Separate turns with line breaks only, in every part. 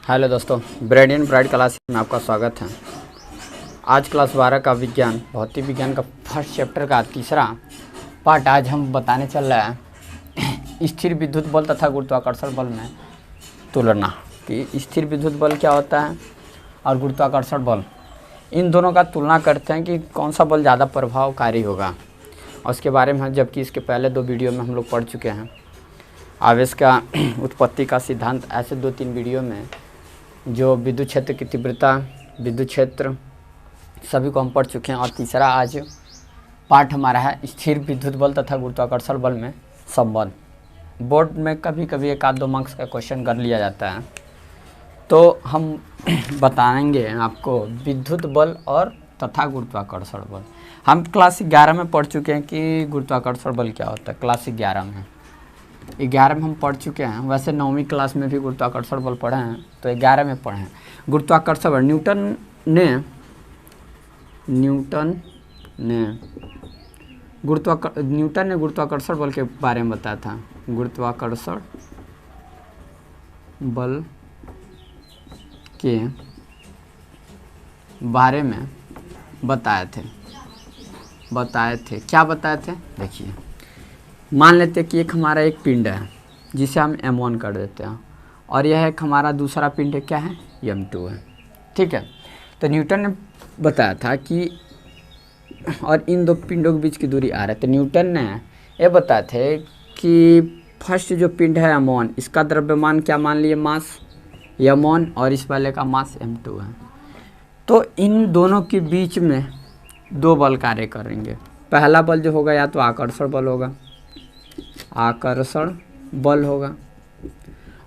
Hello दोस्तों, ब्रेडियन bright class में आपका स्वागत है। आज क्लास 12 का विज्ञान भौतिक विज्ञान का फर्स्ट चैप्टर का तीसरा पार्ट आज हम बताने चल रहा है स्थिर विद्युत बल तथा गुरुत्वाकर्षण बल में तुलना। कि स्थिर विद्युत बल क्या होता है और गुरुत्वाकर्षण बल, इन दोनों का तुलना करते हैं कि कौन सा बल ज़्यादा प्रभावकारी होगा। और उसके बारे में जबकि इसके पहले 2 वीडियो में हम लोग पढ़ चुके हैं। आवेश का उत्पत्ति का सिद्धांत, ऐसे 2-3 वीडियो में जो विद्युत क्षेत्र की तीव्रता, विद्युत क्षेत्र सभी को हम पढ़ चुके हैं। और तीसरा आज पार्ट हमारा है स्थिर विद्युत बल तथा गुरुत्वाकर्षण बल में संबंध। बोर्ड में कभी कभी 1-2 मार्क्स का क्वेश्चन कर लिया जाता है, तो हम बताएंगे आपको विद्युत बल और तथा गुरुत्वाकर्षण बल। हम क्लास 11 में पढ़ चुके हैं कि गुरुत्वाकर्षण बल क्या होता है। क्लास 11 में हम पढ़ चुके हैं। वैसे 9वीं क्लास में भी गुरुत्वाकर्षण बल पढ़े हैं, तो 11 में पढ़े हैं गुरुत्वाकर्षण बल। न्यूटन ने गुरुत्वाकर्षण बल के बारे में बताया था। गुरुत्वाकर्षण बल के बारे में बताए थे। क्या बताए थे? देखिए, मान लेते हैं कि एक हमारा एक पिंड है जिसे हम m1 कर देते हैं, और यह एक हमारा दूसरा पिंड है, क्या है? m2 है। ठीक है, तो न्यूटन ने बताया था कि और इन 2 पिंडों के बीच की दूरी r है। तो न्यूटन ने ये बताए थे कि फर्स्ट जो पिंड है m1, इसका द्रव्यमान क्या मान लिए? मास m1, और इस वाले का मास m2 है। तो इन दोनों के बीच में 2 बल कार्य करेंगे। पहला बल जो होगा या तो आकर्षण बल होगा,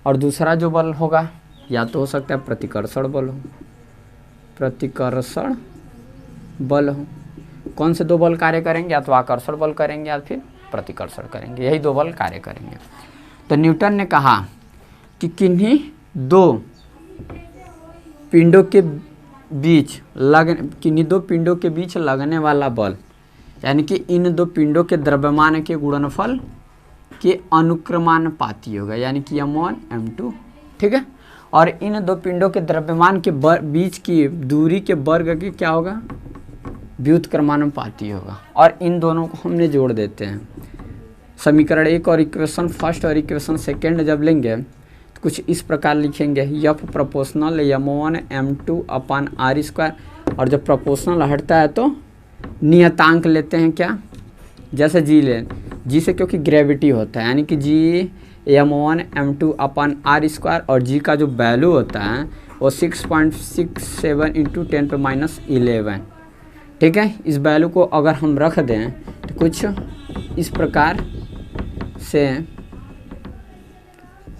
और दूसरा जो बल होगा या तो हो सकता है प्रतिकर्षण बल हो। कौन से 2 बल कार्य करेंगे? या तो आकर्षण बल करेंगे या फिर प्रतिकर्षण करेंगे। यही 2 बल कार्य करेंगे। तो न्यूटन ने कहा कि किन्हीं 2 पिंडों के बीच लगने वाला बल, यानी कि इन 2 पिंडों के द्रव्यमान के गुणनफल के अनुक्रमानुपाती होगा, यानी कि m1 m2। ठीक है, और इन 2 पिंडों के द्रव्यमान के बीच की दूरी के वर्ग के क्या होगा? व्युत्क्रमानुपाती होगा। और इन दोनों को हमने जोड़ देते हैं। समीकरण 1 और इक्वेशन फर्स्ट और इक्वेशन सेकेंड जब लेंगे तो कुछ इस प्रकार लिखेंगे, F प्रोपोर्शनल m1 m2 अपन r²। और जब प्रोपोर्शनल हटता है तो नियतांक लेते हैं, क्या? जैसे जी से, क्योंकि ग्रेविटी होता है, यानी कि जी m1 m2 अपन r²। और जी का जो वैल्यू होता है वो 6.67 × 10⁻11। ठीक है, इस वैल्यू को अगर हम रख दें तो कुछ इस प्रकार से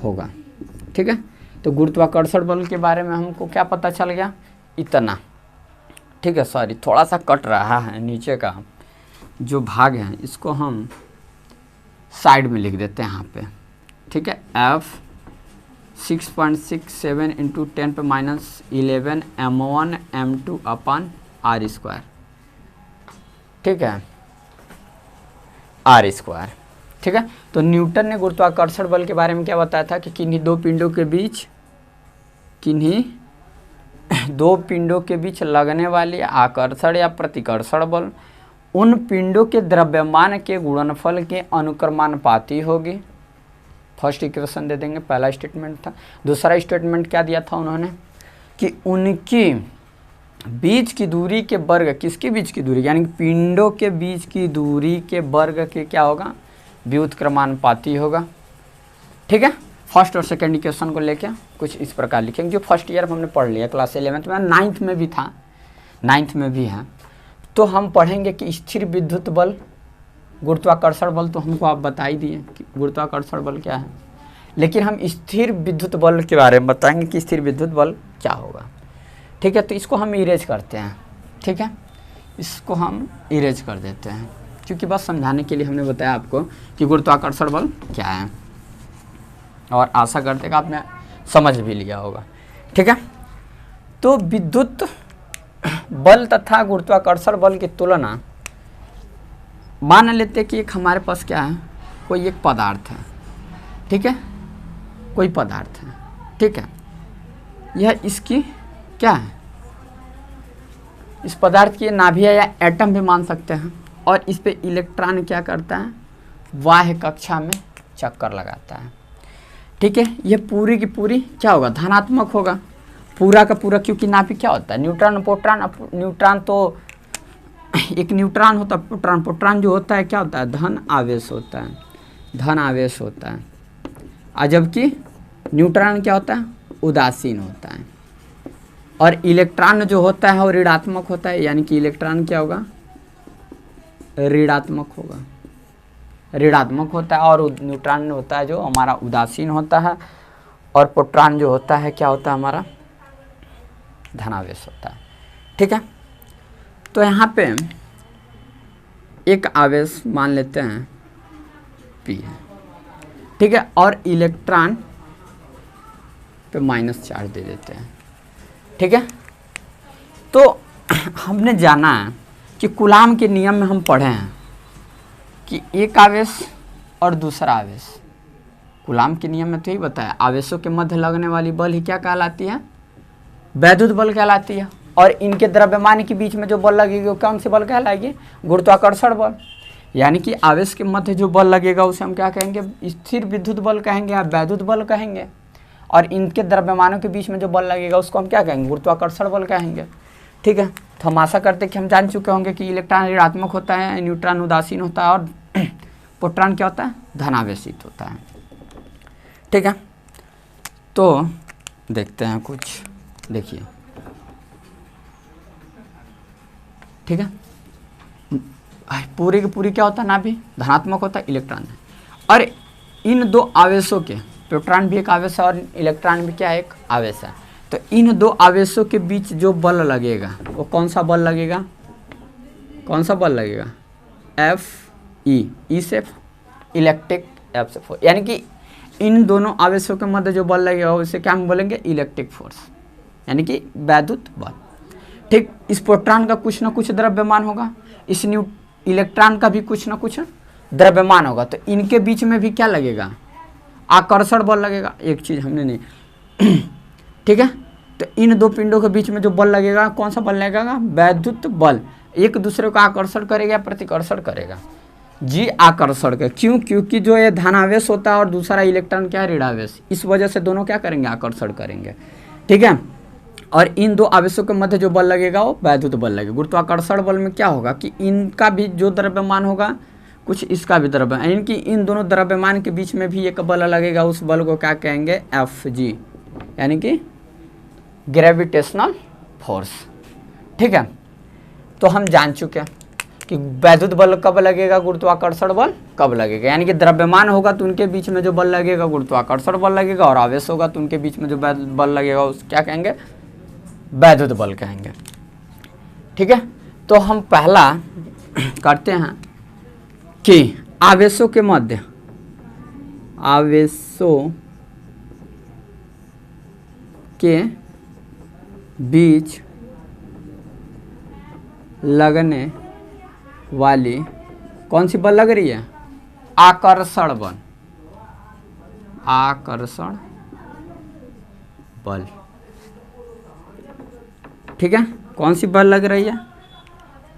होगा। ठीक है, तो गुरुत्वाकर्षण बल के बारे में हमको क्या पता चल गया? इतना। ठीक है, सॉरी थोड़ा सा कट रहा है, नीचे का जो भाग है इसको हम साइड में लिख देते हैं यहाँ पे। ठीक है, F 6.67 × 10⁻11 m1 m2 अपन r²। ठीक है, r²। ठीक है, तो न्यूटन ने गुरुत्वाकर्षण बल के बारे में क्या बताया था कि किन्हीं 2 पिंडों के बीच लगने वाली आकर्षण या प्रतिकर्षण बल उन पिंडों के द्रव्यमान के गुणनफल के अनुक्रमानुपाती होगी। फर्स्ट इक्वेशन दे देंगे, पहला स्टेटमेंट था। दूसरा स्टेटमेंट क्या दिया था उन्होंने कि उनकी बीच की दूरी के वर्ग, किसके बीच की दूरी? यानी कि पिंडों के बीच की दूरी के वर्ग के क्या होगा? व्युत्क्रमानुपाती होगा। ठीक है, फर्स्ट और सेकंड इक्वेशन को लेके कुछ इस प्रकार लिखेंगे, जो फर्स्ट ईयर में हमने पढ़ लिया, क्लास 11 में, 9th में भी था, 9th में भी है। तो हम पढ़ेंगे कि स्थिर विद्युत बल, गुरुत्वाकर्षण बल तो हमको आप बता ही दिए कि गुरुत्वाकर्षण बल क्या है, लेकिन हम स्थिर विद्युत बल के बारे में बताएंगे कि स्थिर विद्युत बल क्या होगा। ठीक है, तो इसको हम इरेज करते हैं। ठीक है, इसको हम इरेज कर देते हैं, क्योंकि बस समझाने के लिए हमने बताया आपको कि गुरुत्वाकर्षण बल क्या है, और आशा करते हैं कि आपने समझ भी लिया होगा। ठीक है, तो विद्युत बल तथा गुरुत्वाकर्षण बल की तुलना, मान लेते हैं कि एक हमारे पास क्या है, कोई एक पदार्थ है। ठीक है, कोई पदार्थ है। ठीक है, यह इसकी क्या है, इस पदार्थ की नाभि है या एटम भी मान सकते हैं। और इस पे इलेक्ट्रॉन क्या करता है, बाह्य कक्षा में चक्कर लगाता है। ठीक है, ये पूरी की पूरी क्या होगा, धनात्मक होगा पूरा का पूरा, क्योंकि नाभि क्या होता है, न्यूट्रॉन प्रोटॉन। न्यूट्रॉन तो एक न्यूट्रॉन होता है, प्रोटॉन, प्रोटॉन जो होता है क्या होता है, धन आवेश होता है, धन आवेश होता है। और जबकि न्यूट्रॉन क्या होता है, उदासीन होता है। और इलेक्ट्रॉन जो होता है वो ऋणात्मक होता है, यानी कि इलेक्ट्रॉन क्या होगा, ऋणात्मक होगा, ऋणात्मक होता है। और न्यूट्रॉन होता है जो हमारा उदासीन होता है। और प्रोटॉन जो होता है क्या होता है, हमारा धनावेश होता है। ठीक है, तो यहाँ पे एक आवेश मान लेते हैं P है। ठीक है, और इलेक्ट्रॉन पे माइनस चार्ज दे देते हैं। ठीक है, तो हमने जाना है कि कूलाम के नियम में हम पढ़े हैं कि एक आवेश और दूसरा आवेश, कूलाम के नियम में तो यही बताया, आवेशों के मध्य लगने वाली बल ही क्या कहलाती है, वैद्युत बल कहलाती है। और इनके द्रव्यमान के बीच में जो बल लगेगी वो कौन सी बल कहलाएगी, गुरुत्वाकर्षण बल। यानी कि आवेश के मध्य जो बल लगेगा उसे हम क्या कहेंगे, स्थिर विद्युत बल कहेंगे या वैद्युत बल कहेंगे। और इनके द्रव्यमानों के बीच में जो बल लगेगा उसको हम क्या कहेंगे, गुरुत्वाकर्षण बल कहेंगे। ठीक है, तो हम आशा करते हैं कि हम जान चुके होंगे कि इलेक्ट्रॉन ऋणात्मक होता है, न्यूट्रॉन उदासीन होता है, और प्रोटॉन क्या होता है, धनावेशित होता है। ठीक है, तो देखते हैं कुछ, देखिए। ठीक है, पूरी की पूरी क्या होता है, नाभि धनात्मक होता है, इलेक्ट्रॉन है। और इन दो आवेशों के, प्रोटॉन भी एक आवेश है और इलेक्ट्रॉन भी क्या एक आवेश है, तो इन दो आवेशों के बीच जो बल लगेगा वो कौन सा बल लगेगा, कौन सा बल लगेगा, Fe, से इलेक्ट्रिक, F से फोर्स। यानी कि इन दोनों आवेशों के मध्य जो बल लगेगा उसे क्या हम बोलेंगे, इलेक्ट्रिक फोर्स, यानी कि वैद्युत बल। ठीक, इस प्रोटॉन का कुछ ना कुछ द्रव्यमान होगा, इस इलेक्ट्रॉन का भी कुछ ना कुछ द्रव्यमान होगा, तो इनके बीच में भी क्या लगेगा, आकर्षण बल लगेगा। एक चीज हमने नहीं ठीक है, तो इन दो पिंडों के बीच में जो बल लगेगा कौन सा बल लगेगा, वैद्युत बल। एक दूसरे को आकर्षण करेगा, प्रतिकर्षण करेगा, जी आकर्षण के। क्यों, क्योंकि जो ये धनावेश होता है और दूसरा इलेक्ट्रॉन क्या है, ऋणावेश, इस वजह से दोनों क्या करेंगे, आकर्षण करेंगे। ठीक है, और इन दो आवेशों के मध्य जो बल लगेगा वो वैद्युत बल लगेगा। गुरुत्वाकर्षण बल में क्या होगा कि इनका भी जो द्रव्यमान होगा कुछ इसका भी द्रव्यमान, यानी कि इन दोनों द्रव्यमान के बीच में भी एक बल लगेगा, उस बल को क्या कहेंगे, Fg, यानी कि ग्रेविटेशनल फोर्स। ठीक है, तो हम जान चुके हैं कि वैद्युत बल कब लगेगा, गुरुत्वाकर्षण बल कब लगेगा, यानी कि द्रव्यमान होगा तो उनके बीच में जो बल लगेगा गुरुत्वाकर्षण बल लगेगा, और आवेश होगा तो उनके बीच में जो बल लगेगा उस क्या कहेंगे, वैद्युत बल कहेंगे। ठीक है, तो हम पहला करते हैं कि आवेशों के मध्य, आवेशों के बीच लगने वाली कौन सी बल लग रही है, आकर्षण बल, आकर्षण बल। ठीक है, कौन सी बल लग रही है,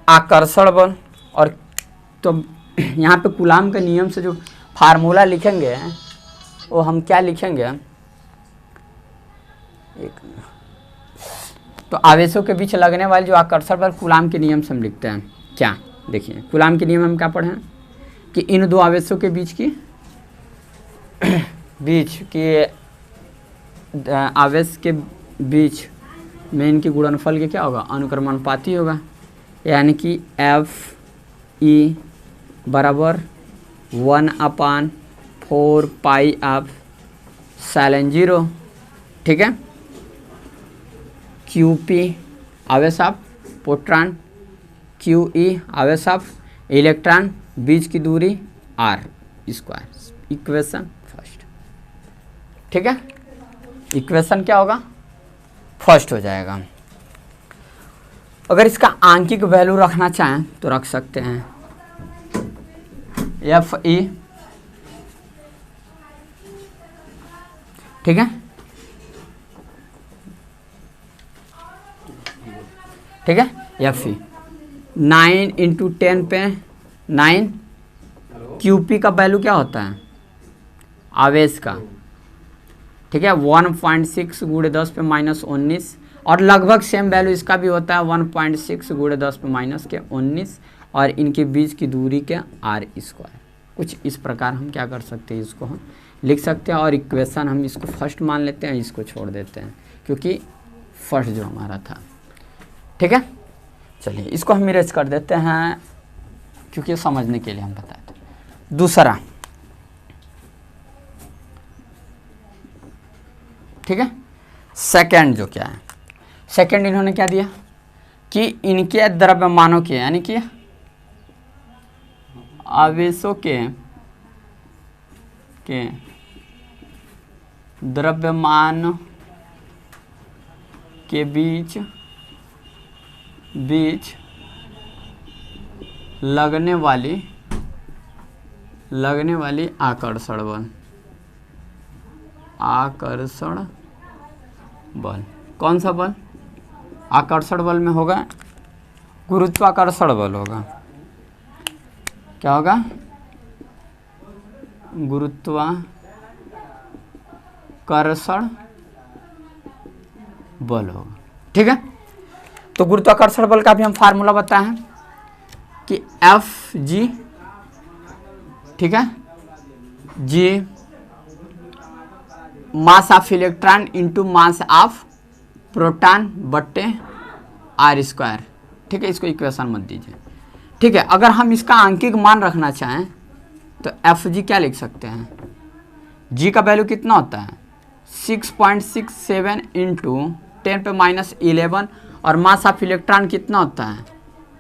आकर्षण बल। और तो यहाँ पे कूलाम के नियम से जो फार्मूला लिखेंगे वो हम क्या लिखेंगे, एक तो आवेशों के बीच लगने वाली जो आकर्षण बल कूलाम के नियम से हम लिखते हैं क्या, देखिए कूलाम के नियम हम क्या पढ़े हैं कि इन दो आवेशों के बीच की आवेश के बीच में इनकी गुणनफल के क्या होगा, अनुक्रमानुपाती होगा। यानी कि Fe बराबर 1/4 पाई ऑफ साइन 0। ठीक है, Qp आवेश ऑफ प्रोटॉन, Qe आवेश ऑफ इलेक्ट्रॉन, बीच की दूरी r स्क्वायर। Equation first. ठीक है, इक्वेशन क्या होगा, फर्स्ट हो जाएगा। अगर इसका आंकिक वैल्यू रखना चाहें तो रख सकते हैं Fe। ठीक है, ठीक है, एफ ई 9 इंटू 10 पे 9, क्यूपी का वैल्यू क्या होता है आवेश का, ठीक है 1.6 गुणे 10 पे माइनस 19, और लगभग सेम वैल्यू इसका भी होता है 1.6 गुणे 10 पे माइनस के 19, और इनके बीच की दूरी के आर स्क्वायर। कुछ इस प्रकार हम क्या कर सकते हैं, इसको हम लिख सकते हैं, और इक्वेशन हम इसको फर्स्ट मान लेते हैं, इसको छोड़ देते हैं क्योंकि फर्स्ट जो हमारा था, ठीक है। चलिए इसको हम इरेज कर देते हैं क्योंकि समझने के लिए हम बताए थे। दूसरा, ठीक है, सेकंड जो क्या है, सेकंड इन्होंने क्या दिया कि इनके द्रव्यमानों के यानी कि आवेशों के द्रव्यमान के बीच लगने वाली आकर्षण बल, कौन सा बल, आकर्षण बल में होगा गुरुत्वाकर्षण बल होगा, क्या होगा गुरुत्वाकर्षण बल होगा, ठीक है। तो गुरुत्वाकर्षण बल का भी हम फार्मूला बताए हैं कि एफ जी, ठीक है, g mass of electron into mass of proton बट्टे आर स्क्वायर, ठीक है। इसको इक्वेशन मत दीजिए, ठीक है। अगर हम इसका आंकिक मान रखना चाहें तो एफ जी क्या लिख सकते हैं, जी का वैल्यू कितना होता है 6.67 इंटू 10 पे माइनस 11, और मास ऑफ इलेक्ट्रॉन कितना होता है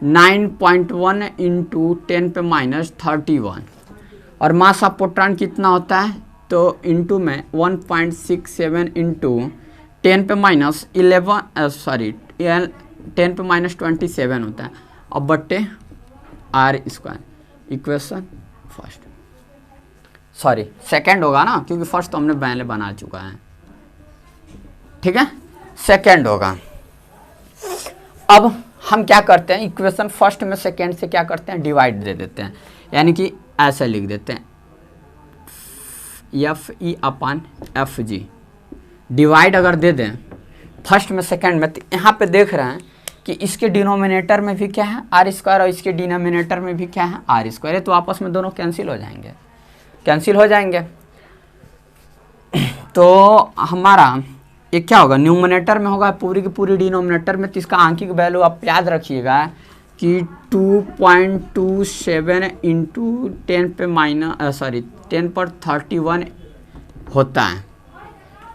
9.1 इंटू 10 पे माइनस 31, और मास ऑफ प्रोटॉन कितना होता है तो इंटू में 1.67 इंटू 10 पे माइनस 10 पे माइनस 27 होता है, और बट्टे are square, equation first, sorry second होगा ना क्योंकि फर्स्ट तो हमने पहले बना चुका है, ठीक है, सेकंड होगा। अब हम क्या करते हैं, इक्वेशन फर्स्ट में सेकंड से क्या करते हैं डिवाइड दे देते हैं, यानी कि ऐसे लिख देते हैं F E upon F G, divide अगर दे दें फर्स्ट में सेकंड में, तो यहाँ पे देख रहे हैं कि इसके डिनोमिनेटर में भी क्या है आर स्क्वायर, और इसके डिनोमिनेटर में भी क्या है आर स्क्वायर है, तो आपस में दोनों कैंसिल हो जाएंगे। तो हमारा ये क्या होगा, न्यूमिनेटर में होगा पूरी की पूरी डिनोमिनेटर में, तो इसका आंकिक वैल्यू आप याद रखिएगा कि 2.27 इंटू 10 पे माइनस 10 पर 31 होता है,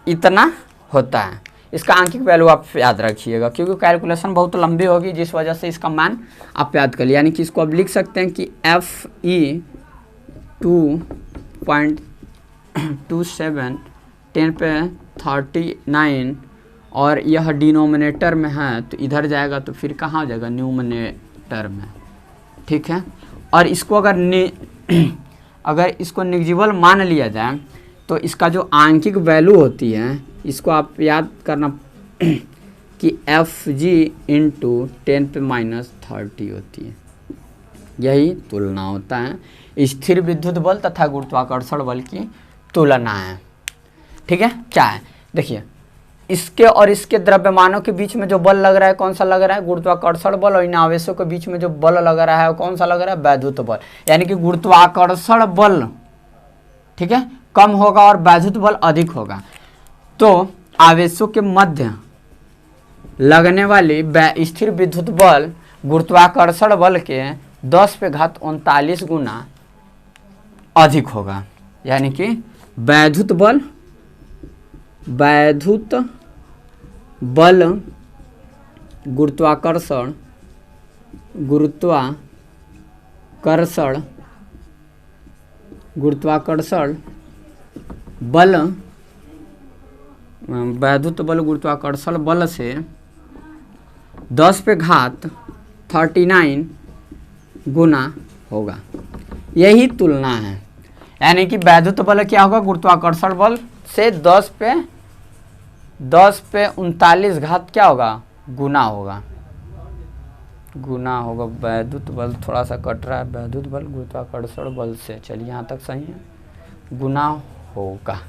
इतना होता है। इसका आंकिक वैल्यू आप याद रखिएगा क्योंकि कैलकुलेशन बहुत लंबी होगी, जिस वजह से इसका मान आप याद कर लिए, यानी कि इसको अब लिख सकते हैं कि एफ ई 2.27 10 पे 39, और यह डिनोमिनेटर में है तो इधर जाएगा तो फिर कहाँ हो जाएगा न्यूमिनेटर में, ठीक है। और इसको अगर इसको नेग्जिबल मान लिया जाए तो इसका जो आंकिक वैल्यू होती है इसको आप याद करना कि एफ जी इंटू 10 पे माइनस 30 होती है, यही तुलना होता है, स्थिर विद्युत बल तथा गुरुत्वाकर्षण बल की तुलना है, ठीक है। क्या है देखिए, इसके और इसके द्रव्यमानों के बीच में जो बल लग रहा है कौन सा लग रहा है गुरुत्वाकर्षण बल, और इन आवेशों के बीच में जो बल लग रहा है कौन सा लग रहा है वैद्युत बल, यानी कि गुरुत्वाकर्षण बल, ठीक है, कम होगा और वैद्युत बल अधिक होगा। तो आवेशों के मध्य लगने वाली स्थिर विद्युत बल गुरुत्वाकर्षण बल के 10 पे घात 39 गुना अधिक होगा, यानी कि वैद्युत बल गुरुत्वाकर्षण बल वैद्युत बल गुरुत्वाकर्षण बल से 10 पे घात 39 गुना होगा, यही तुलना है। यानी कि वैद्युत बल क्या होगा गुरुत्वाकर्षण बल से 10 पे 39 घात क्या होगा गुना होगा, गुना होगा वैद्युत बल, थोड़ा सा कट रहा है, वैद्युत बल गुरुत्वाकर्षण बल से, चलिए यहाँ तक सही है, गुना होगा।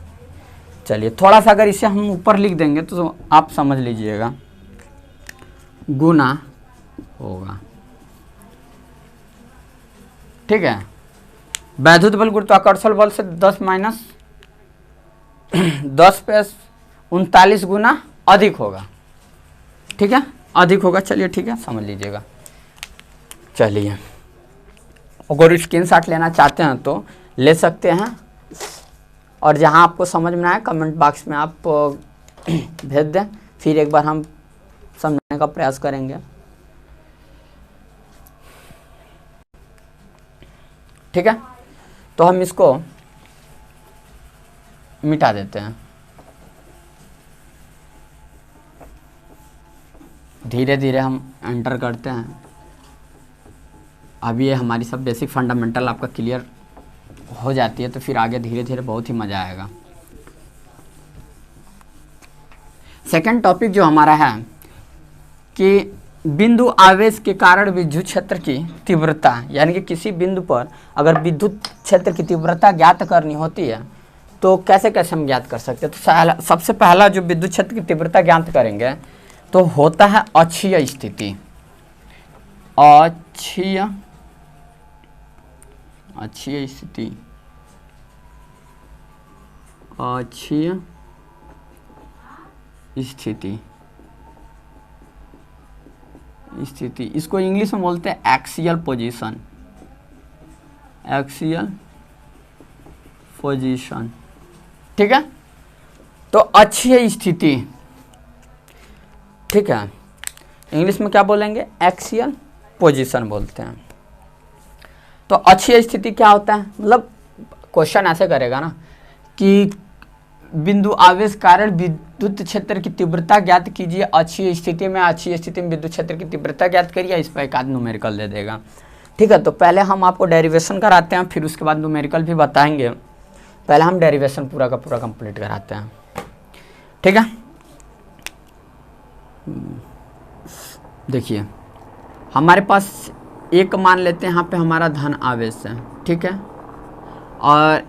चलिए थोड़ा सा अगर इसे हम ऊपर लिख देंगे तो आप समझ लीजिएगा, गुना होगा, ठीक है। वैद्युत बल गुरुत्वाकर्षण बल से 10 माइनस 10 पे 39 गुना अधिक होगा, ठीक है, अधिक होगा। चलिए ठीक है, समझ लीजिएगा। चलिए अगर स्क्रीनशॉट लेना चाहते हैं तो ले सकते हैं, और जहां आपको समझ में आए कमेंट बॉक्स में आप भेज दें, फिर एक बार हम समझने का प्रयास करेंगे, ठीक है। तो हम इसको मिटा देते हैं, धीरे धीरे हम एंटर करते हैं। अब ये हमारी सब बेसिक फंडामेंटल आपका क्लियर हो जाती है, तो फिर आगे धीरे धीरे बहुत ही मज़ा आएगा। सेकंड टॉपिक जो हमारा है कि बिंदु आवेश के कारण विद्युत क्षेत्र की तीव्रता, यानी कि किसी बिंदु पर अगर विद्युत क्षेत्र की तीव्रता ज्ञात करनी होती है तो कैसे कैसे हम ज्ञात कर सकते हैं। तो सबसे पहला जो विद्युत क्षेत्र की तीव्रता ज्ञात करेंगे तो होता है अक्षीय स्थिति, अक्षीय स्थिति, अक्षीय स्थिति, इसको इंग्लिश में बोलते हैं एक्सियल पोजीशन, एक्सियल पोजीशन, ठीक है। तो अक्षीय स्थिति, ठीक है, इंग्लिश में क्या बोलेंगे, एक्सियल पोजीशन बोलते हैं। तो अक्षीय स्थिति क्या होता है, मतलब क्वेश्चन ऐसे करेगा ना कि बिंदु आवेश कारण विद्युत क्षेत्र की तीव्रता ज्ञात कीजिए अक्षीय स्थिति में, अक्षीय स्थिति में विद्युत क्षेत्र की तीव्रता ज्ञात करिए, इस पर एक आध न्यूमेरिकल दे देगा, ठीक है। तो पहले हम आपको डेरिवेशन कराते हैं, फिर उसके बाद न्यूमेरिकल भी बताएंगे। पहले हम डेरिवेशन पूरा का पूरा कंप्लीट कराते हैं, ठीक है। देखिए हमारे पास एक मान लेते हैं, यहाँ पे हमारा धन आवेश है, ठीक है, और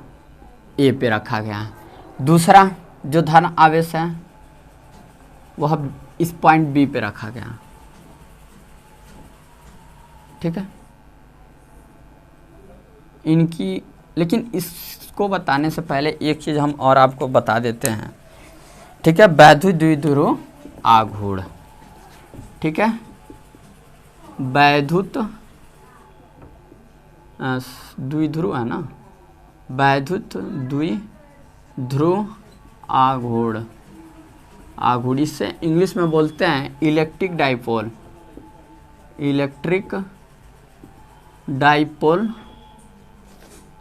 ए पे रखा गया है। दूसरा जो धन आवेश है वह इस पॉइंट बी पे रखा गया, ठीक है। इनकी, लेकिन इसको बताने से पहले एक चीज़ हम और आपको बता देते हैं, ठीक है। वैद्युत द्विध्रुव आघूर्ण, ठीक है, वैद्युत द्विध्रुव है ना, वैद्युत द्विध्रुव आघूर्ण, आघूर्ण इससे इंग्लिश में बोलते हैं electric dipole, electric dipole,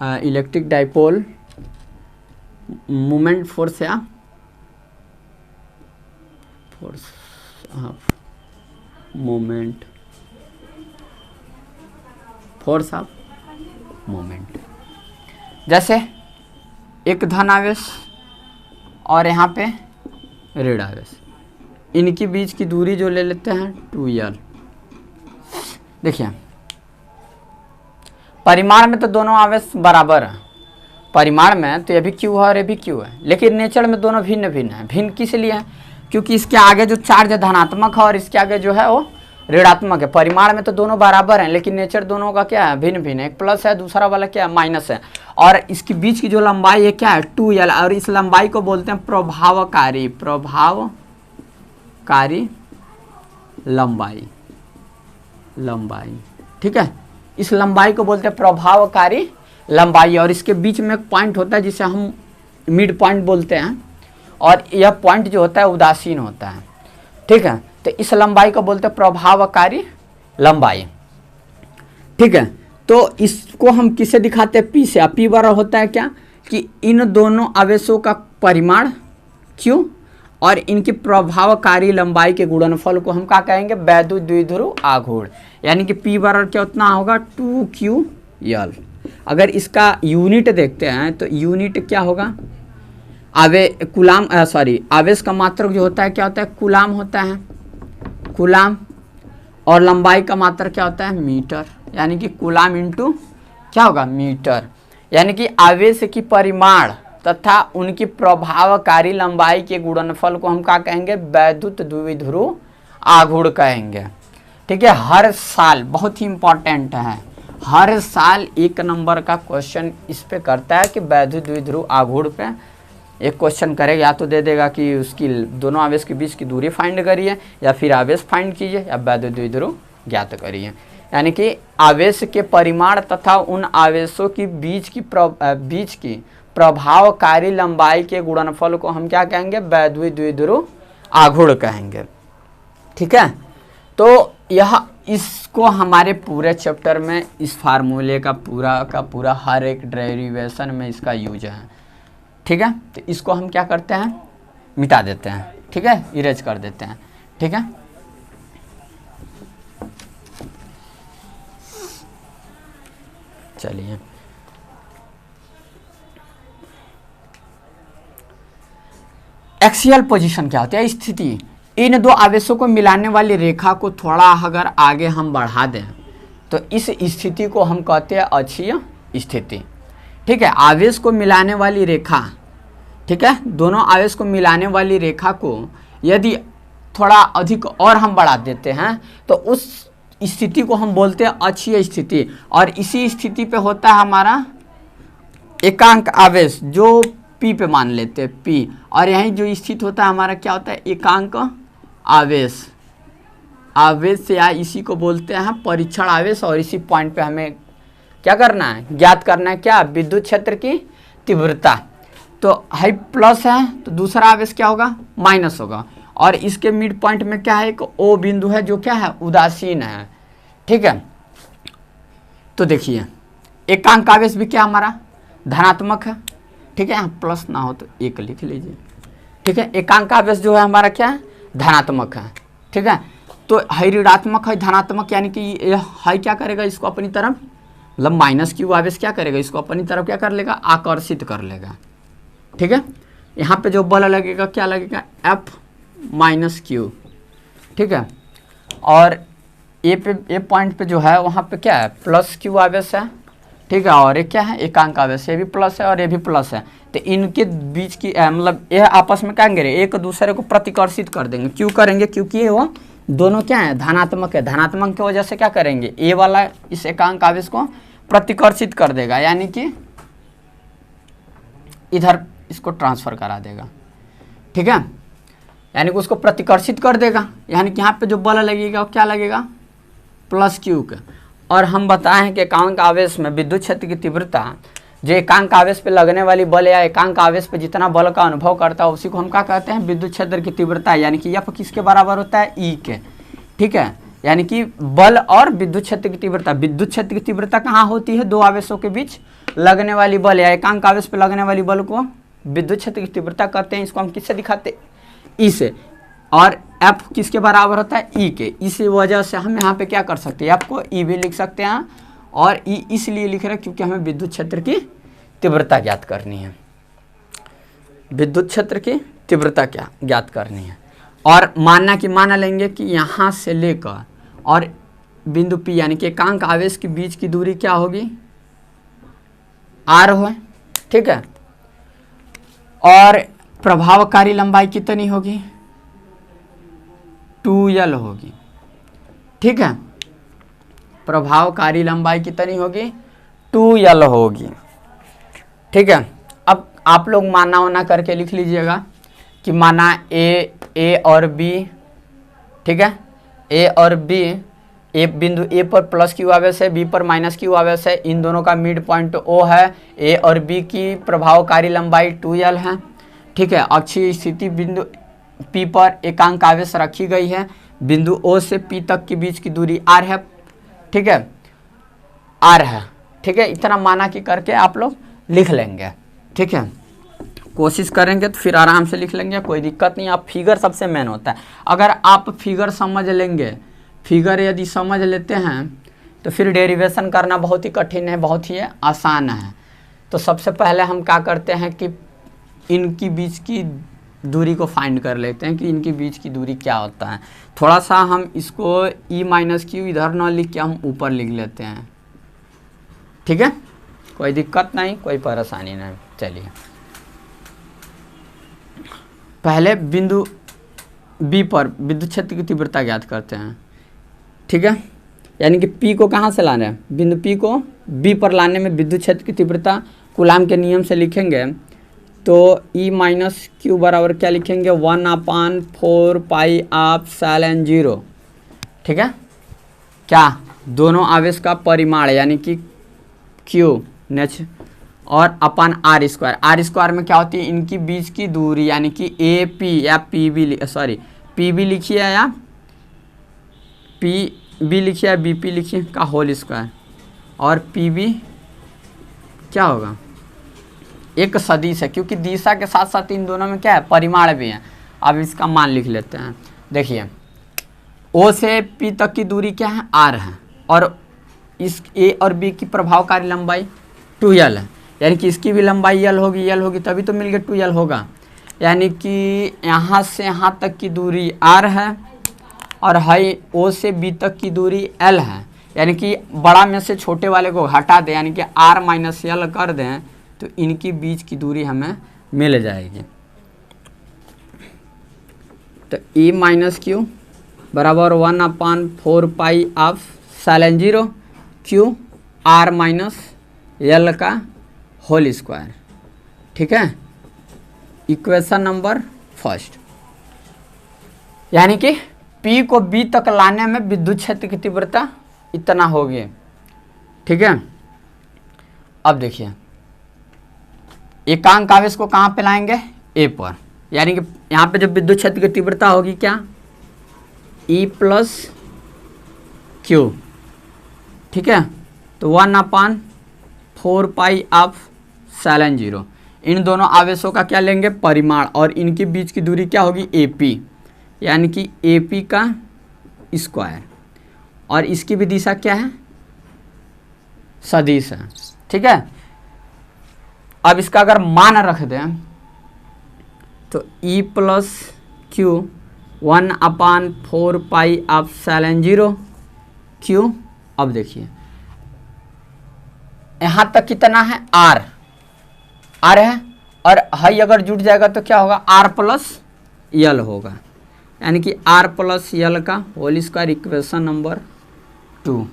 electric dipole moment force या फोर्स, हाँ, मोमेंट फोर्स ऑफ मोमेंट। जैसे एक धन आवेश और यहाँ पे ऋण आवेश, इनके बीच की दूरी जो ले लेते हैं 2l। देखिए परिमाण में तो दोनों आवेश बराबर है, परिमाण में तो ये भी Q है और ये भी Q है, लेकिन नेचर में दोनों भिन्न भिन्न है। भिन्न किस लिए है, क्योंकि इसके आगे जो चार्ज धनात्मक है और इसके आगे जो है वो ऋणात्मक है। परिमाण में तो दोनों बराबर हैं, लेकिन नेचर दोनों का क्या है, भिन्न भिन्न है। एक प्लस है, दूसरा वाला क्या है, माइनस है। और इसके बीच की जो लंबाई है क्या है, 2l, और इस लंबाई को बोलते हैं प्रभावकारी, प्रभावकारी लंबाई, लंबाई, ठीक है। इस लंबाई को बोलते हैं प्रभावकारी लंबाई, और इसके बीच में एक पॉइंट होता है जिसे हम मिड पॉइंट बोलते हैं, और यह पॉइंट जो होता है उदासीन होता है, ठीक है। तो इस लंबाई को बोलते हैं प्रभावकारी लंबाई, ठीक है। तो इसको हम किससे दिखाते हैं, P से। P बराबर होता है क्या, कि इन दोनों आवेशों का परिमाण Q और इनकी प्रभावकारी लंबाई के गुणनफल को हम क्या कहेंगे, वैद्युत द्विध्रुव आघूर्ण, यानी कि P बराबर क्या उतना होगा 2QL। अगर इसका यूनिट देखते हैं तो यूनिट क्या होगा, आवेश का मात्रक जो होता है क्या होता है, कूलाम होता है, कूलाम। और लंबाई का मात्रक क्या होता है मीटर, यानी कि कूलाम इंटू क्या होगा मीटर, यानी कि आवेश की परिमाण तथा उनकी प्रभावकारी लंबाई के गुणनफल को हम क्या कहेंगे वैद्युत द्विध्रुव आघूर्ण कहेंगे। ठीक है, हर साल बहुत ही इंपॉर्टेंट है, हर साल 1 नंबर का क्वेश्चन इस पे करता है कि वैद्युत द्विध्रुव आघूर्ण पे एक क्वेश्चन करेगा, या तो दे देगा कि उसकी दोनों आवेश के बीच की दूरी फाइंड करिए, या फिर आवेश फाइंड कीजिए, या वैद्युत द्विध्रुव ज्ञात करिए। यानी कि आवेश के परिमाण तथा उन आवेशों की बीच की प्रभावकारी लंबाई के गुणनफल को हम क्या कहेंगे वैद्युत द्विध्रुव आघूर्ण कहेंगे। ठीक है, तो यह इसको हमारे पूरे चैप्टर में इस फार्मूले का पूरा हर एक डेरिवेशन में इसका यूज है। ठीक है, तो इसको हम क्या करते हैं मिटा देते हैं। ठीक है, इरेज कर देते हैं। ठीक है, चलिए एक्सियल पोजीशन क्या होती है स्थिति। इन दो आवेशों को मिलाने वाली रेखा को थोड़ा अगर आगे हम बढ़ा दें तो इस स्थिति को हम कहते हैं अक्षीय स्थिति। ठीक है, आवेश को मिलाने वाली रेखा, ठीक है, दोनों आवेश को मिलाने वाली रेखा को यदि थोड़ा अधिक और हम बढ़ा देते हैं तो उस स्थिति को हम बोलते हैं अक्षीय स्थिति। और इसी स्थिति पे होता है हमारा एकांक आवेश जो P पे मान लेते हैं P, और यहीं जो स्थित होता है हमारा क्या होता है एकांक आवेश। आवेश या इसी को बोलते हैं परीक्षण आवेश। और इसी पॉइंट पे हमें क्या करना है ज्ञात करना है क्या विद्युत क्षेत्र की तीव्रता। तो हाई प्लस है तो दूसरा आवेश क्या होगा माइनस होगा, और इसके मिड पॉइंट में क्या है एक O बिंदु है जो क्या है उदासीन है। ठीक है, तो देखिए एकांक आवेश भी क्या हमारा धनात्मक है। ठीक है, यहाँ प्लस ना हो तो 1 लिख लीजिए। ठीक है, एकांक आवेश जो है हमारा क्या है धनात्मक है। ठीक है, तो हाई ऋणात्मक है धनात्मक, यानी कि हाई क्या करेगा इसको अपनी तरफ, मतलब माइनस क्यू आवेश क्या करेगा इसको अपनी तरफ क्या कर लेगा आकर्षित कर लेगा। ठीक है, यहाँ पे जो बल लगेगा क्या लगेगा F माइनस क्यू। ठीक है, और ए पॉइंट पे जो है वहाँ पे क्या है प्लस क्यू आवेश है। ठीक है, और ये क्या है एकांक आवेश, ये भी प्लस है और ये भी प्लस है। तो इनके बीच की मतलब ये आपस में क्या करेंगे एक दूसरे को प्रतिकर्षित कर देंगे। क्यों करेंगे, क्योंकि वो दोनों क्या है धनात्मक है। धनात्मक की वजह से क्या करेंगे ए वाला इस एकांक आवेश को प्रतिकर्षित कर देगा, यानी कि इधर इसको ट्रांसफर करा देगा। ठीक है, यानी कि उसको प्रतिकर्षित कर देगा, यानी कि यहाँ पे जो बल लगेगा वो क्या लगेगा प्लस क्यू का। और हम बताएं कि एकांक आवेश में विद्युत क्षेत्र की तीव्रता जो एकांक आवेश पे लगने वाली बल या एकांक आवेश पे जितना बल का अनुभव करता है उसी को हम क्या कहते हैं विद्युत क्षेत्र की तीव्रता, यानी कि F किसके बराबर होता है E के। ठीक है, यानी कि बल और विद्युत क्षेत्र की तीव्रता। विद्युत क्षेत्र की तीव्रता कहाँ होती है दो आवेशों के बीच लगने वाली बल या एकांक आवेश पे लगने वाली बल को विद्युत क्षेत्र की तीव्रता कहते हैं। इसको हम किससे दिखाते हैं E से, और F किसके बराबर होता है E के। इस वजह से हम यहाँ पे क्या कर सकते हैं F को E भी लिख सकते हैं, और E इसलिए लिख रहे हैं क्योंकि हमें विद्युत क्षेत्र की तीव्रता ज्ञात करनी है। विद्युत क्षेत्र की तीव्रता क्या ज्ञात करनी है, और माना लेंगे कि यहाँ से लेकर और बिंदु P यानी कि एकांक आवेश के बीच की दूरी क्या होगी R हो। ठीक है, और प्रभावकारी लंबाई कितनी होगी 2L होगी। ठीक है, प्रभावकारी लंबाई कितनी होगी 2L होगी। ठीक है, अब आप लोग माना वाना करके लिख लीजिएगा कि माना ए और बी। ठीक है, ए और बी, ए बिंदु ए पर प्लस क्यू आवेश है, बी पर माइनस क्यू आवेश है, इन दोनों का मिड पॉइंट ओ है। ए और बी की प्रभावकारी लंबाई 2L है। ठीक है, अक्षीय स्थिति बिंदु पी पर एकांक आवेश रखी गई है, बिंदु ओ से पी तक के बीच की दूरी आर है। ठीक है, आर है। ठीक है, इतना माना कि करके आप लोग लिख लेंगे। ठीक है, कोशिश करेंगे तो फिर आराम से लिख लेंगे, कोई दिक्कत नहीं। आप फिगर सबसे मेन होता है, अगर आप फिगर समझ लेंगे, फिगर यदि समझ लेते हैं तो फिर डेरिवेशन करना बहुत ही कठिन है, बहुत ही आसान है। तो सबसे पहले हम क्या करते हैं कि इनकी बीच की दूरी को फाइंड कर लेते हैं कि इनके बीच की दूरी क्या होता है। थोड़ा सा हम इसको ई माइनस क्यू इधर ना लिख के हम ऊपर लिख लेते हैं, ठीक है, कोई दिक्कत नहीं, कोई परेशानी नहीं। चलिए पहले बिंदु बी पर विद्युत क्षेत्र की तीव्रता ज्ञात करते हैं, ठीक है, यानी कि पी को कहाँ से लाना है, बिंदु पी को बी पर लाने में विद्युत क्षेत्र की तीव्रता कूलाम के नियम से लिखेंगे तो ई माइनस क्यू बराबर क्या लिखेंगे 1/4 पाई ऑफ साइन 0, ठीक है, क्या दोनों आवेश का परिमाण यानी कि क्यू नेच और अपन आर स्क्वायर में क्या होती है इनकी बीच की दूरी यानी कि ए पी या P B, sorry P B लिखिए या पी बी लिखिए या बी पी लिखिए का होल स्क्वायर, और पी बी क्या होगा एक सदिश है क्योंकि दिशा के साथ साथ इन दोनों में क्या है परिमाण भी है। अब इसका मान लिख लेते हैं, देखिए ओ से पी तक की दूरी क्या है आर है, और इस ए और बी की प्रभावकारी लंबाई 2l है, यानी कि इसकी भी लंबाई यल होगी तभी तो मिल गया 2l होगा, यानी कि यहाँ से यहाँ तक की दूरी r है और हाई ओ से बी तक की दूरी l है, यानी कि बड़ा में से छोटे वाले को हटा दें यानी कि r माइनस यल कर दें तो इनकी बीच की दूरी हमें मिल जाएगी। तो e माइनस क्यू बराबर 1/4 pi epsilon 0 q r minus l का होल स्क्वायर, ठीक है, इक्वेशन नंबर फर्स्ट, यानी कि P को B तक लाने में विद्युत क्षेत्र की तीव्रता इतना होगी, ठीक है। अब देखिए एकांक आवेश को कहाँ पे लाएंगे A पर, यानी कि यहाँ पे जब विद्युत क्षेत्र की तीव्रता होगी क्या E प्लस क्यू, ठीक है, तो 1/4 पाई ऑफ साइन 0, इन दोनों आवेशों का क्या लेंगे परिमाण और इनके बीच की दूरी क्या होगी AP, यानी कि AP का स्क्वायर, और इसकी भी दिशा क्या है सदिश है, ठीक है। अब इसका अगर मान रख दें तो E plus Q 1/4 pi epsilon 0 Q, अब देखिए यहाँ तक कितना है R है, और हाई अगर जुट जाएगा तो क्या होगा R प्लस यल होगा, यानी कि R प्लस यल का whole square, equation number 2,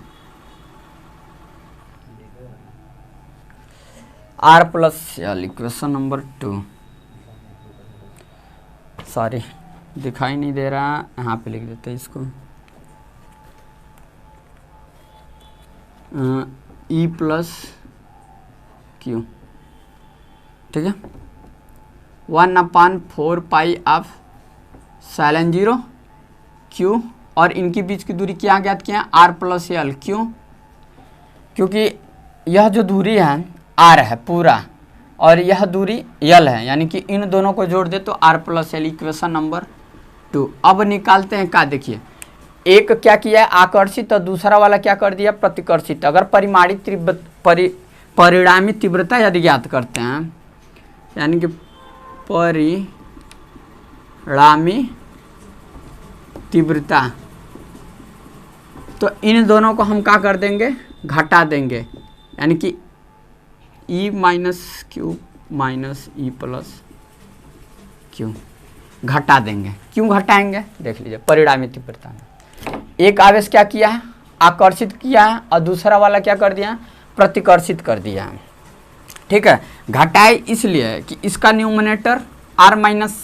R plus L equation number 2, sorry दिखाई नहीं दे रहा, यहाँ पे लिख देते हैं इसको, E प्लस क्यू, ठीक है, 1/4 पाई ऑफ साइन 0 क्यू, और इनके बीच की दूरी क्या ज्ञात किया R प्लस यल, क्यों, क्योंकि यह जो दूरी है R है पूरा और यह दूरी यल है, यानी कि इन दोनों को जोड़ दे तो R plus L, equation number 2। अब निकालते हैं क्या, देखिए एक क्या किया है आकर्षित और दूसरा वाला क्या कर दिया प्रतिकर्षित। अगर परिणामी तीव्रता यदि ज्ञात करते हैं, यानी कि परिणामी तीव्रता, तो इन दोनों को हम क्या कर देंगे घटा देंगे, यानी कि E minus Q minus E plus Q घटा देंगे। क्यों घटाएंगे देख लीजिए, परिणामी तीव्रता में एक आवेश क्या किया है आकर्षित किया है और दूसरा वाला क्या कर दिया प्रतिकर्षित कर दिया है, ठीक है। घटाए इसलिए कि इसका न्यूमरेटर R माइनस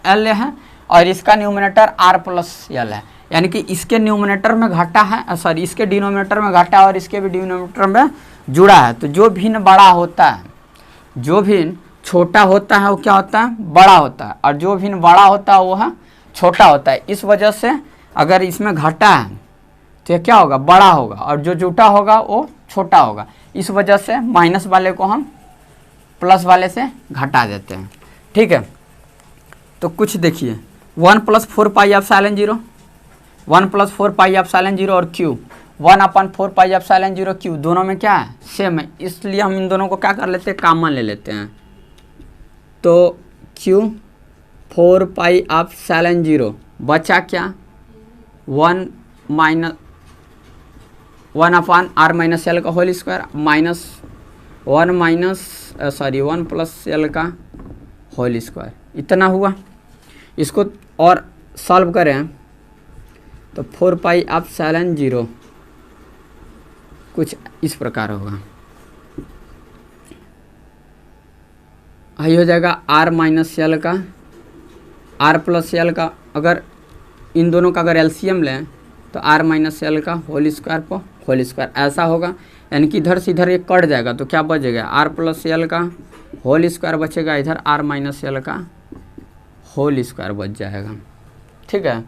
एल है और इसका न्यूमरेटर R प्लस एल है, यानी कि इसके न्यूमरेटर में घटा है, सॉरी इसके डिनोमिनेटर में घटा है और इसके भी डिनोमिनेटर में जुड़ा है। तो जो भिन्न बड़ा होता है, जो भिन्न छोटा होता है वो क्या होता है बड़ा होता है, और जो भिन्न बड़ा होता है वो है छोटा होता है। इस वजह से अगर इसमें घटा है तो ये क्या होगा बड़ा होगा, और जो जुटा होगा वो छोटा होगा। इस वजह से माइनस वाले को हम प्लस वाले से घटा देते हैं, ठीक है। तो कुछ देखिए 1 + 4 pi epsilon 0, 1 + 4 pi epsilon 0 और Q 1/4 pi epsilon 0 Q, दोनों में क्या है सेम है, इसलिए हम इन दोनों को क्या कर लेते हैं कॉमन ले लेते हैं। तो क्यू 4 पाई ऑफ साइन 0 बचा क्या 1 अपॉन आर माइनस एल का whole square minus 1 plus L का होल स्क्वायर इतना हुआ। इसको और सॉल्व करें तो 4 पाई ऑफ साइन 0 कुछ इस प्रकार होगा, आई हो जाएगा आर माइनस एल का आर प्लस एल का, अगर इन दोनों का अगर एलसीएम लें तो आर माइनस एल का होल स्क्वायर पर होल स्क्वायर ऐसा होगा, यानी कि इधर से इधर ये कट जाएगा तो क्या बचेगा आर प्लस एल का होल स्क्वायर बचेगा, इधर आर माइनस एल का होल स्क्वायर बच जाएगा। ठीक है,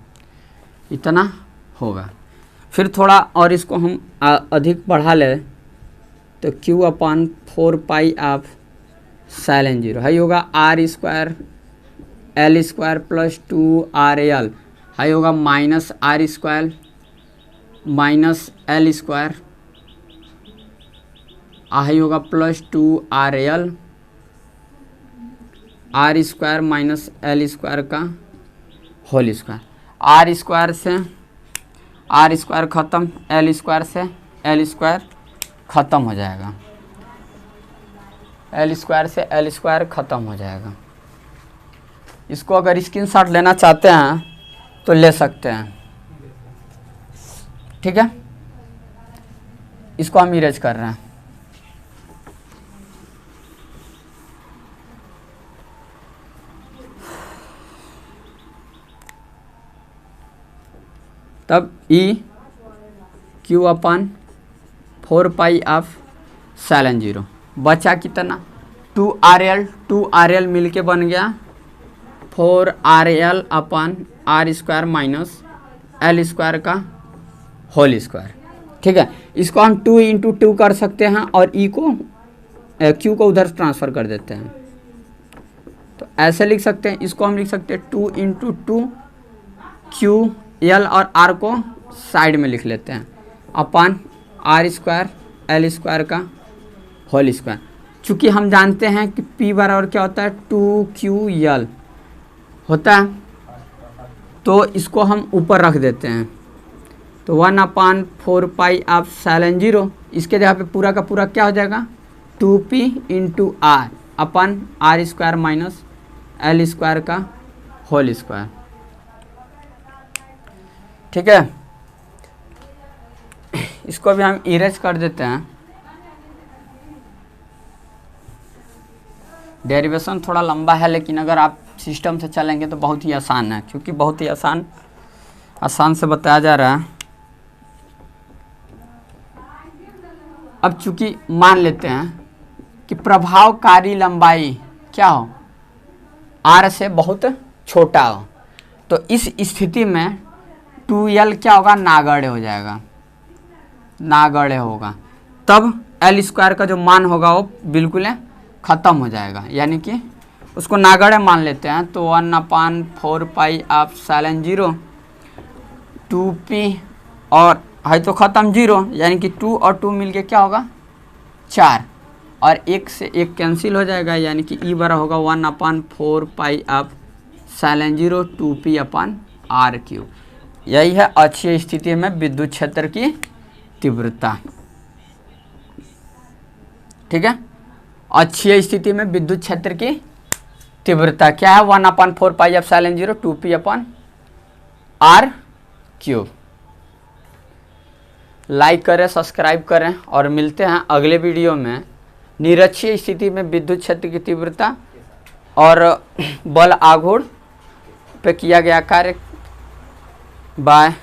इतना होगा। फिर थोड़ा और इसको हम अधिक बढ़ा लें तो q upon 4 pi epsilon 0 है होगा R square L square plus 2 R L है होगा minus R square minus L square है होगा plus 2 R L R square minus L square का होल स्क्वायर, आर स्क्वायर से आर स्क्वायर ख़त्म, L square से एल स्क्वायर ख़त्म हो जाएगा, एल स्क्वायर से एल स्क्वायर ख़त्म हो जाएगा। इसको अगर स्क्रीनशॉट लेना चाहते हैं तो ले सकते हैं। ठीक है, इसको हम इरेज कर रहे हैं। तब ई क्यू अपन 4 पाई ऑफ साइन 0 बचा कितना 2 आर एल मिल के बन गया 4 R L upon R square minus L square का होल स्क्वायर। ठीक है, इसको हम 2 इंटू 2 कर सकते हैं और ई को क्यू को उधर ट्रांसफ़र कर देते हैं, तो ऐसे लिख सकते हैं। इसको हम लिख सकते हैं 2 इंटू 2 क्यू एल और आर को साइड में लिख लेते हैं अपन आर स्क्वायर एल स्क्वायर का होल स्क्वायर। चूँकि हम जानते हैं कि P बराबर क्या होता है 2QL होता है, तो इसको हम ऊपर रख देते हैं, तो 1/4 पाई ऑफ साइन 0 इसके जगह पे पूरा का पूरा क्या हो जाएगा 2P into R upon R square minus L square का होल स्क्वायर। ठीक है, इसको भी हम इरेज कर देते हैं। डेरिवेशन थोड़ा लंबा है, लेकिन अगर आप सिस्टम से चलेंगे तो बहुत ही आसान है, क्योंकि बहुत ही आसान से बताया जा रहा है। अब चूंकि मान लेते हैं कि प्रभावकारी लंबाई क्या हो r से बहुत छोटा हो, तो इस स्थिति में 2L क्या होगा नागण्य हो जाएगा, नागण्य होगा। तब एल स्क्वायर का जो मान होगा वो बिल्कुल ख़त्म हो जाएगा, यानी कि उसको नागण्य मान लेते हैं। तो 1/4 पाई ऑफ साइन 0 2P और है तो ख़त्म 0, यानी कि 2 और 2 मिलके क्या होगा 4 और 1 से 1 कैंसिल हो जाएगा, यानी कि ई बराबर होगा 1/4 पाई ऑफ साइन 0 2P अपन r³। यही है अक्षीय स्थिति में विद्युत क्षेत्र की तीव्रता। ठीक है, अक्षीय स्थिति में विद्युत क्षेत्र की तीव्रता क्या है 1/4 पाई ऑफ साइन 0 2P अपन r³। लाइक करें, सब्सक्राइब करें और मिलते हैं अगले वीडियो में। निरक्षीय स्थिति में विद्युत क्षेत्र की तीव्रता और बल आघूर्ण पे किया गया कार्य। बाय।